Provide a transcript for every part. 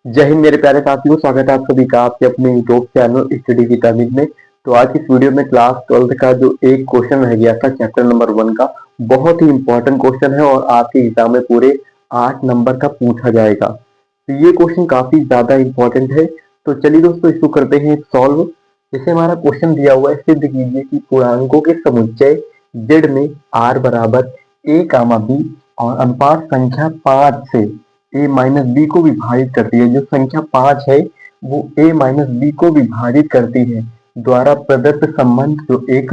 जय हिंद मेरे प्यारे साथियों, स्वागत है आप सभी का आपके अपने यूट्यूब चैनल स्टडी विटामिन में। तो आज इस वीडियो में क्लास 12th का जो एक क्वेश्चन रह गया था चैप्टर नंबर 1 का, बहुत ही इंपॉर्टेंट क्वेश्चन है और आपके एग्जाम में पूरे 8 नंबर का पूछा जाएगा। तो ये क्वेश्चन काफी ज्यादा इंपॉर्टेंट है। तो चलिए दोस्तों, इसको करते हैं सॉल्व। जैसे हमारा क्वेश्चन दिया हुआ है, सिद्ध कीजिए कि पूर्णांकों के समुच्चय z में r बराबर a कामा b और अनुपात संख्या 5 से a माइनस बी को विभाजित करती है। जो संख्या 5 है वो a माइनस बी को विभाजित करती है द्वारा प्रदत्त संबंध जो एक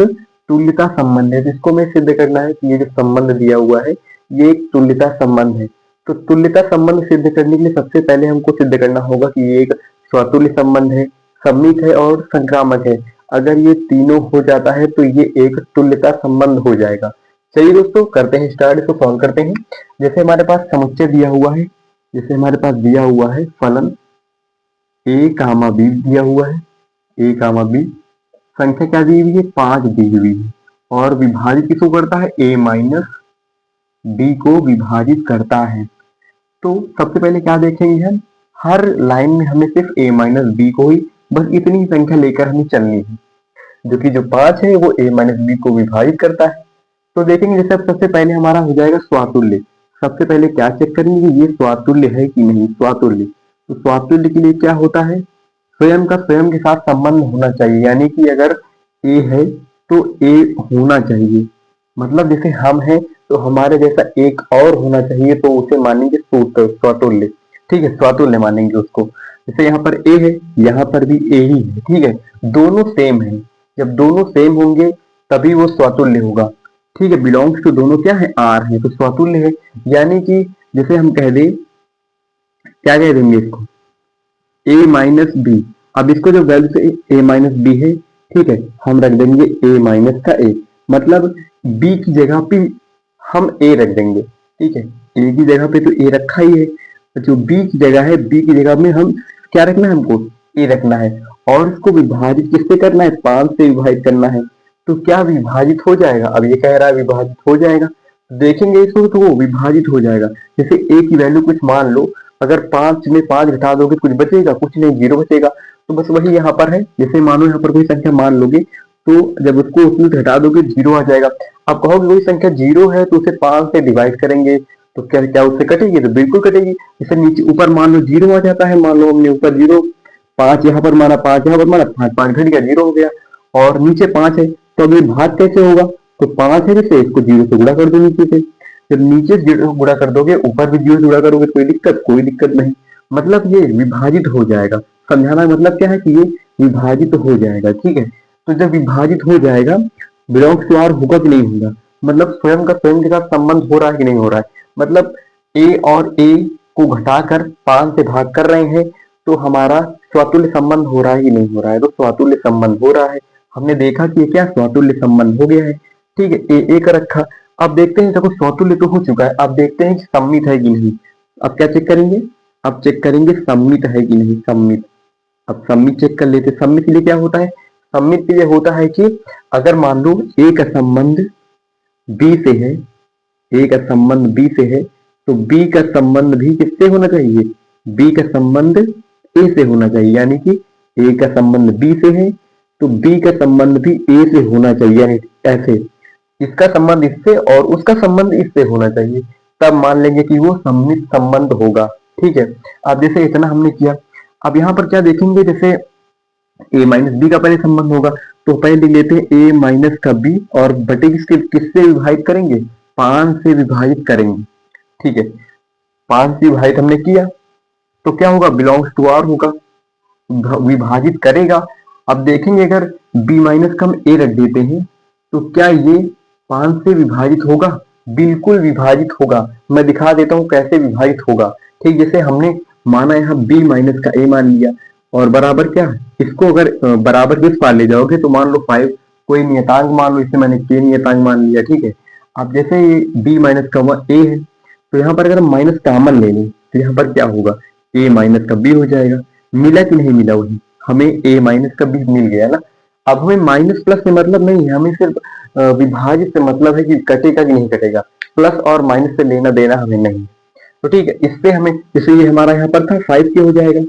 तुल्यता संबंध है, जिसको मैं सिद्ध करना है कि ये जो संबंध दिया हुआ है ये एक तुल्यता संबंध है। तो तुल्यता संबंध सिद्ध करने के लिए सबसे पहले हमको सिद्ध करना होगा कि ये एक स्वतुल्य संबंध है, सममित है और संक्रामक है। अगर ये तीनों हो जाता है तो ये एक तुल्यता संबंध हो जाएगा। चलिए दोस्तों, करते हैं स्टार्ट, इसको सॉल्व करते हैं। जैसे हमारे पास समुच्चय दिया हुआ है, जैसे हमारे पास दिया हुआ है फलन a कामा बी दिया हुआ है, a कामा बी, संख्या क्या दी हुई है 5 दी हुई है और विभाजित किसको करता है a माइनस बी को विभाजित करता है। तो सबसे पहले क्या देखेंगे हम, हर लाइन में हमें सिर्फ a माइनस बी को ही बस इतनी संख्या लेकर हमें चलनी है, जो कि जो 5 है वो a माइनस बी को विभाजित करता है। तो देखेंगे जैसे अब सबसे पहले हमारा हो जाएगा स्वातुल्य। सबसे पहले क्या चेक करेंगे कि ये स्वातुल्य है कि नहीं। स्वातुल्य, तो स्वातुल्य के लिए क्या होता है, स्वयं का स्वयं के साथ संबंध होना चाहिए, यानी कि अगर a है तो a होना चाहिए। मतलब जैसे हम हैं तो हमारे जैसा एक और होना चाहिए, तो उसे मानेंगे स्वातुल्य। ठीक है, स्वातुल्य मानेंगे उसको। जैसे यहाँ पर a है, यहाँ पर भी a ही है। ठीक है, दोनों सेम है। जब दोनों सेम होंगे तभी वो स्वातुल्य होगा। ठीक है, बिलोंग्स टू दोनों क्या है, आर है, तो स्वातुल्य है। यानी कि जैसे हम कह दें, क्या कह देंगे इसको, a माइनस बी। अब इसको जो वैल्यू से a माइनस बी है, ठीक है, हम रख देंगे a माइनस का a, मतलब b की जगह पे हम a रख देंगे। ठीक है, a की जगह पे तो a रखा ही है, तो जो b की जगह है, b की जगह में हम क्या रखना है, हमको a रखना है। और इसको विभाजित किससे करना है, 5 से विभाजित करना है। तो क्या विभाजित हो जाएगा, अब ये कह रहा है विभाजित हो जाएगा, देखेंगे इसको तो वो विभाजित हो जाएगा। जैसे a की वैल्यू कुछ मान लो, अगर 5 में 5 घटा दोगे कुछ बचेगा, कुछ नहीं, 0 बचेगा। तो बस वही यहाँ पर है, जैसे मानो यहाँ पर कोई संख्या मान लोगे तो जब उसको उसमें घटा दोगे 0 आ जाएगा। आप कहोगे कोई संख्या 0 है तो उसे 5 से डिवाइड करेंगे तो क्या क्या उससे कटेगी, तो बिल्कुल कटेगी। जैसे नीचे ऊपर मान लो 0 आ जाता है, मान लो हमने ऊपर 0, 5 यहाँ पर माना, 5 यहाँ पर माना, 5 5 घट गया, 0 हो गया। और नीचे 5 है तो अब ये भाग कैसे होगा, तो 5 है जैसे इसको 0 से गुणा कर दो नीचे से। जब नीचे 0 गुणा कर दोगे ऊपर भी 0 से गुणा करोगे, कोई दिक्कत, कोई दिक्कत नहीं। मतलब ये विभाजित हो जाएगा। समझाना मतलब क्या है कि ये विभाजित हो जाएगा। ठीक है, तो जब विभाजित हो जाएगा, बिलोंग्स टू आर होगा कि नहीं होगा, मतलब स्वयं का स्वयं के साथ संबंध हो रहा है कि नहीं हो रहा है। मतलब a और a को घटाकर 5 से भाग कर रहे हैं तो हमारा स्वातुल्य संबंध हो रहा है कि नहीं हो रहा है, तो स्वातुल्य संबंध हो रहा है। हमने देखा कि ये क्या स्वातुल्य संबंध हो गया है। ठीक है, ए एक रखा। अब देखते हैं, देखो स्वतुल्य तो हो चुका है, अब देखते हैं कि सम्मित है कि नहीं। अब क्या चेक करेंगे, अब चेक करेंगे सम्मित है कि नहीं, सम्मित। अब सम्मित चेक कर लेते। सम्मित के लिए क्या होता है, सम्मित के लिए होता है कि अगर मान लो ए का संबंध बी से है, ए का संबंध बी से है, तो बी का संबंध भी किससे होना चाहिए, बी का संबंध ए से होना चाहिए। यानी कि ए का संबंध बी से है तो बी का संबंध भी ए से होना चाहिए। यानी ऐसे इसका संबंध इससे और उसका संबंध इससे होना चाहिए, तब मान लेंगे कि वो सम्मित संबंध होगा। ठीक है, अब जैसे इतना हमने किया, अब यहाँ पर क्या देखेंगे, जैसे a माइनस बी का पहले संबंध होगा, तो पहले लिख लेते हैं a माइनस का b और बटे किससे विभाजित करेंगे, 5 से विभाजित करेंगे। ठीक है, 5 से विभाजित हमने किया तो क्या होगा, बिलोंग्स टू आर होगा, विभाजित करेगा। अब देखेंगे अगर b माइनस का हम a रख देते हैं तो क्या ये 5 से विभाजित होगा, बिल्कुल विभाजित होगा। मैं दिखा देता हूँ कैसे विभाजित होगा। ठीक, जैसे हमने माना यहाँ b माइनस का a मान लिया और बराबर क्या, इसको अगर बराबर किस पार ले जाओगे तो मान लो 5, कोई नियतांक मान लो, इसे मैंने k नियतांक मान लिया। ठीक है, अब जैसे ये b माइनस का a है तो यहाँ पर अगर हम माइनस कॉमन ले लें तो यहाँ पर क्या होगा, a माइनस का b हो जाएगा। मिला कि नहीं मिला, वही हमें a माइनस का b मिल गया ना। अब हमें माइनस प्लस से मतलब नहीं है, हमें सिर्फ विभाजित से मतलब है कि कटेगा कि नहीं कटेगा, प्लस और माइनस से लेना देना हमें नहीं। तो ठीक है, इस पे हमें जैसे ये हमारा यहाँ पर था 5k हो जाएगा।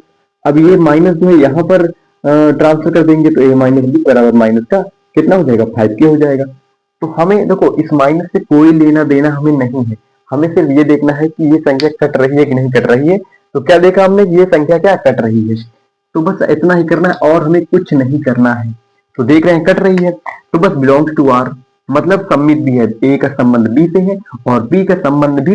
अब ये माइनस जो है यहाँ पर ट्रांसफर कर देंगे तो a माइनस बी बराबर माइनस का कितना हो जाएगा 5k हो जाएगा। तो हमें देखो इस माइनस से कोई लेना देना हमें नहीं है, हमें सिर्फ ये देखना है कि ये संख्या कट रही है कि नहीं कट रही है। तो क्या देखा हमने, ये संख्या क्या कट रही है, तो बस इतना ही करना है और हमें कुछ नहीं करना है। तो देख रहे हैं कट रही है, तो बस बिलोंग्स टू आर मतलब सम्मित भी है, ए का संबंध बी से है और बी का संबंध भी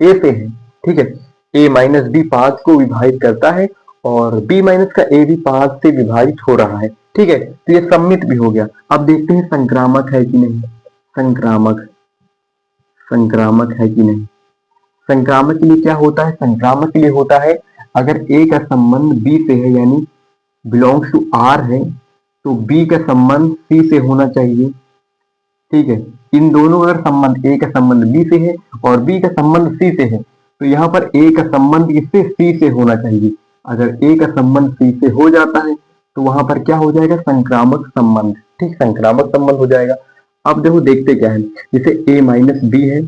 ए से है। ठीक है, ए माइनस बी 5 को विभाजित करता है और बी माइनस का ए भी 5 से विभाजित हो रहा है। ठीक है, तो ये सम्मित भी हो गया। अब देखते हैं संक्रामक है कि नहीं। संक्रामक संक्रामक है कि नहीं। संक्रामक के लिए क्या होता है, संक्रामक के लिए होता है अगर ए का संबंध बी से है यानी बिलोंग्स टू आर है तो बी का संबंध सी से होना चाहिए। ठीक है, इन दोनों अगर संबंध ए का संबंध बी से है और बी का संबंध सी से है तो यहाँ पर ए का संबंध इससे सी से होना चाहिए। अगर ए का संबंध सी से हो जाता है तो वहां पर क्या हो जाएगा, संक्रामक संबंध। ठीक, संक्रामक संबंध हो जाएगा। अब देखो देखते क्या है, जैसे ए माइनस बी है,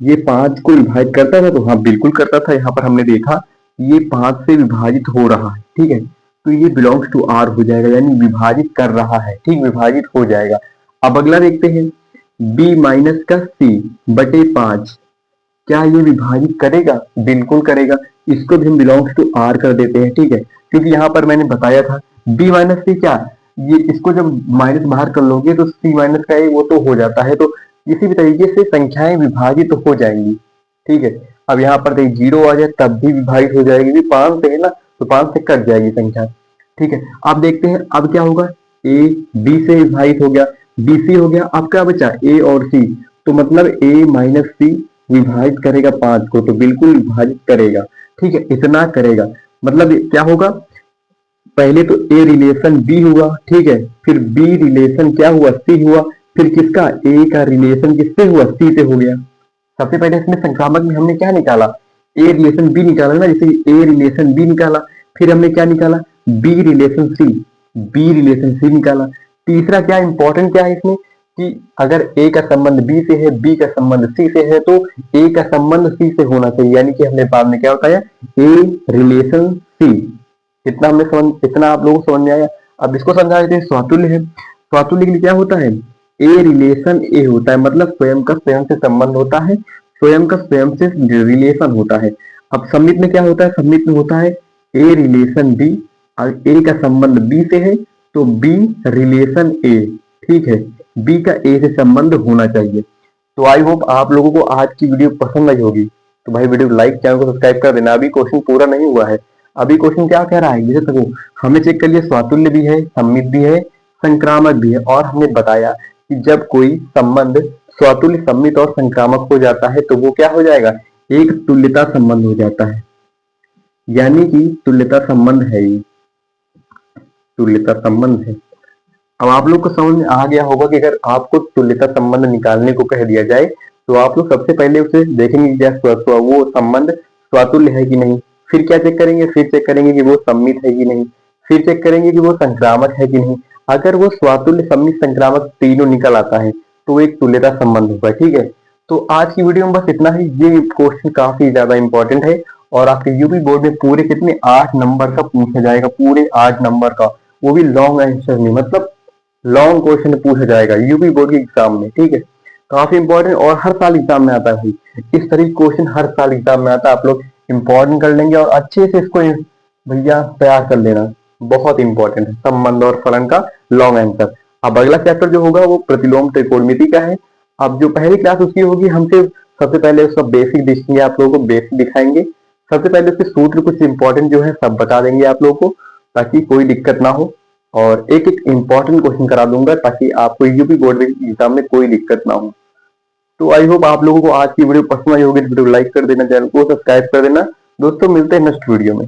ये 5 को विभाजित करता था तो हाँ बिल्कुल करता था, यहाँ पर हमने देखा ये 5 से विभाजित हो रहा है। ठीक है, तो ये बिलोंग्स टू आर हो जाएगा यानी विभाजित कर रहा है। ठीक, विभाजित हो जाएगा। अब अगला देखते हैं, b माइनस का c बटे 5 क्या ये विभाजित करेगा, बिल्कुल करेगा। इसको भी हम बिलोंग्स टू आर कर देते हैं। ठीक है, क्योंकि यहाँ पर मैंने बताया था b माइनस सी क्या, ये इसको जब माइनस बाहर कर लोगे तो c माइनस का a वो तो हो जाता है, तो इसी भी तरीके से संख्याएं विभाजित तो हो जाएंगी। ठीक है, अब यहाँ पर देखिए 0 आ जाए तब भी विभाजित हो जाएगी, 5 से है ना तो 5 से कट जाएगी संख्या। ठीक है, अब देखते हैं अब क्या होगा, a b से विभाजित हो गया, b c हो गया, अब क्या बचा a और c, तो मतलब a माइनस सी विभाजित करेगा 5 को, तो बिल्कुल विभाजित करेगा। ठीक है, इतना करेगा मतलब क्या होगा, पहले तो a रिलेशन b हुआ, ठीक है, फिर b रिलेशन क्या हुआ c हुआ, फिर किसका a का रिलेशन किससे हुआ c से हो गया। सबसे पहले इसमें संक्रामक में हमने क्या निकाला, a रिलेशन b निकाला ना, जैसे a रिलेशन b निकाला, फिर हमने क्या निकाला b रिलेशन c निकाला। तीसरा क्या इंपॉर्टेंट क्या है इसमें कि अगर a का संबंध b से है, b का संबंध c से है तो a का संबंध c से होना चाहिए, यानी कि हमने बाद में क्या बताया a रिलेशन c। इतना आप लोगों को समझ में आया। अब इसको समझा देते हैं, स्वातुल्य है। स्वातुल्य के लिए क्या होता है, ए रिलेशन ए होता है, मतलब स्वयं का स्वयं से संबंध होता है, स्वयं का स्वयं से रिलेशन होता है। अब सम्मित में क्या होता है, सम्मित में होता है ए रिलेशन बी, और ए का संबंध बी से है तो बी रिलेशन ए। ठीक है, बी का ए से संबंध होना चाहिए। तो आई होप आप लोगों को आज की वीडियो पसंद आई होगी, तो भाई वीडियो लाइक, चैनल को सब्सक्राइब कर देना। अभी क्वेश्चन पूरा नहीं हुआ है, अभी क्वेश्चन क्या कह रहा है, जैसे देखो हमें चेक कर लिया स्वातुल्य भी है, सम्मित भी है, संक्रामक भी है, और हमने बताया कि जब कोई संबंध स्वातुल्य, सम्मित और संक्रामक हो जाता है तो वो क्या हो जाएगा, एक तुल्यता संबंध हो जाता है, यानी कि तुल्यता संबंध है, ये तुल्यता संबंध है। अब आप लोग को समझ में आ गया होगा कि अगर आपको तुल्यता संबंध निकालने को कह दिया जाए तो आप लोग सबसे पहले उसे देखेंगे कि वो संबंध स्वातुल्य है कि नहीं, फिर क्या चेक करेंगे, फिर चेक करेंगे कि वो सम्मित है कि नहीं, फिर चेक करेंगे कि वो संक्रामक है कि नहीं। अगर वो स्वातुल्य, सम्मित, संक्रामक तीनों निकल आता है तो एक तुल्यता संबंध होगा। ठीक है, तो आज की वीडियो में बस इतना ही। ये क्वेश्चन काफी ज्यादा इंपॉर्टेंट है और आपके यूपी बोर्ड में पूरे कितने 8 नंबर का पूछा जाएगा, पूरे 8 नंबर का, वो भी लॉन्ग आंसर में, मतलब लॉन्ग क्वेश्चन पूछा जाएगा यूपी बोर्ड के एग्जाम में। ठीक है, काफी इंपॉर्टेंट और हर साल एग्जाम में आता है, इस तरह क्वेश्चन हर साल एग्जाम में आता है। आप लोग इंपॉर्टेंट कर लेंगे और अच्छे से इसको भैया तैयार कर लेना, बहुत इंपॉर्टेंट है संबंध और फलन का लॉन्ग आंसर। अब अगला चैप्टर जो होगा वो प्रतिलोम त्रिकोणमिति का है। अब जो पहली क्लास उसकी होगी, हम सिर्फ सबसे पहले उसका बेसिक दिखेंगे, आप लोगों को बेसिक दिखाएंगे, सबसे पहले उसके सूत्र कुछ इंपॉर्टेंट जो है सब बता देंगे आप लोगों को, ताकि कोई दिक्कत ना हो, और एक एक इंपॉर्टेंट क्वेश्चन करा दूंगा ताकि आपको यूपी बोर्ड एग्जाम में कोई दिक्कत ना हो। तो आई होप आप लोगों को आज की वीडियो पसंद आई होगी, तो वीडियो लाइक कर देना, चैनल को सब्सक्राइब कर देना। दोस्तों मिलते हैं नेक्स्ट वीडियो में।